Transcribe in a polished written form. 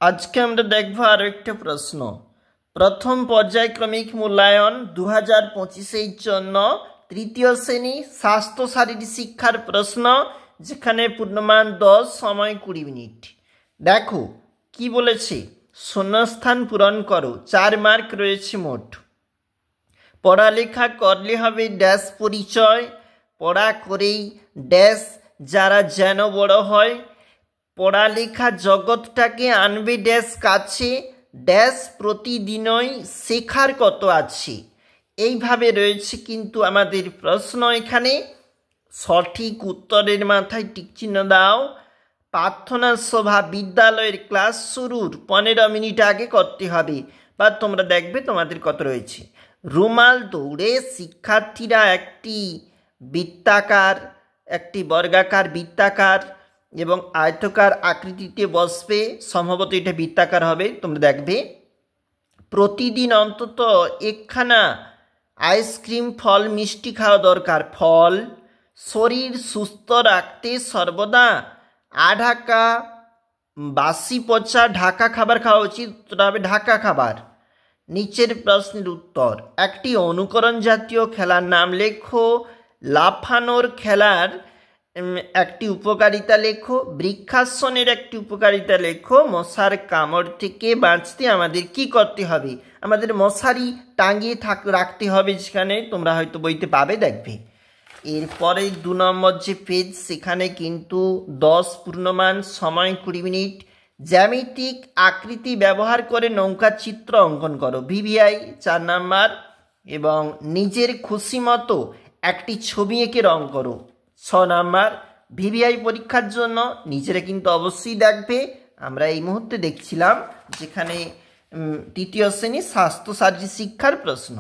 আজকে আমরা দেখব আরো একটা প্রশ্ন। প্রথম পর্যায়ক্রমিক মূল্যায়ন 2025-এর জন্য তৃতীয় শ্রেণী স্বাস্থ্য শারীরিক শিক্ষার প্রশ্ন, যেখানে পূর্ণমান 10, সময় 20 মিনিট। দেখো কি বলেছে, শূন্যস্থান পূরণ করো। 4 মার্ক রয়েছে মোট। পড়ালেখা করলে হবে ড্যাশ পরিচয়, পড়া করেই ড্যাশ যারা যেন বড় হয়, পড়ালেখা জগৎটাকে আনবে ড্যাশ কাছে, ড্যাশ প্রতিদিনই শেখার কত আছে। এইভাবে রয়েছে কিন্তু আমাদের প্রশ্ন। এখানে সঠিক উত্তরের মাথায় টিকচিহ্ন দাও। প্রার্থনা সভা বিদ্যালয়ের ক্লাস শুরুর 15 মিনিট আগে করতে হবে, বা তোমরা দেখবে তোমাদের কত রয়েছে। রুমাল দৌড়ে শিক্ষার্থীরা একটি বৃত্তাকার, একটি বর্গাকার বৃত্তাকার এবং আয়তকার আকৃতিতে বসবে। সম্ভবত এটা বৃত্তাকার হবে, তোমরা দেখবে। প্রতিদিন অন্তত একখানা আইসক্রিম, ফল, মিষ্টি খাওয়া দরকার। ফল। শরীর সুস্থ রাখতে সর্বদা আঢাকা, বাসি পচা ঢাকা খাবার খাওয়া উচিত, হবে ঢাকা খাবার। নিচের প্রশ্নের উত্তর। একটি অনুকরণ জাতীয় খেলার নাম লেখো। লাফানোর খেলার একটি উপকারিতা লেখো। বৃক্ষাসনের একটি উপকারিতা লেখো। মশার কামড় থেকে বাঁচতে আমাদের কি করতে হবে? আমাদের মশারি টাঙিয়ে রাখতে হবে, যেখানে তোমরা হয়তো বইতে পাবে, দেখবে। এরপরে 2 নম্বর যে পেজ, সেখানে কিন্তু 10 পূর্ণমান, সময় 20 মিনিট। জ্যামিতিক আকৃতি ব্যবহার করে নৌকা চিত্র অঙ্কন করো। VVI 4 number. এবং নিজের খুশি মতো একটি ছবি এঁকে রং করো 6 নাম্বার। ভিভিআই পরীক্ষার জন্য নিজেরা কিন্তু অবশ্যই দেখবে। আমরা এই মুহূর্তে দেখছিলাম যেখানে তৃতীয় শ্রেণী স্বাস্থ্য শারীরিক শিক্ষার প্রশ্ন।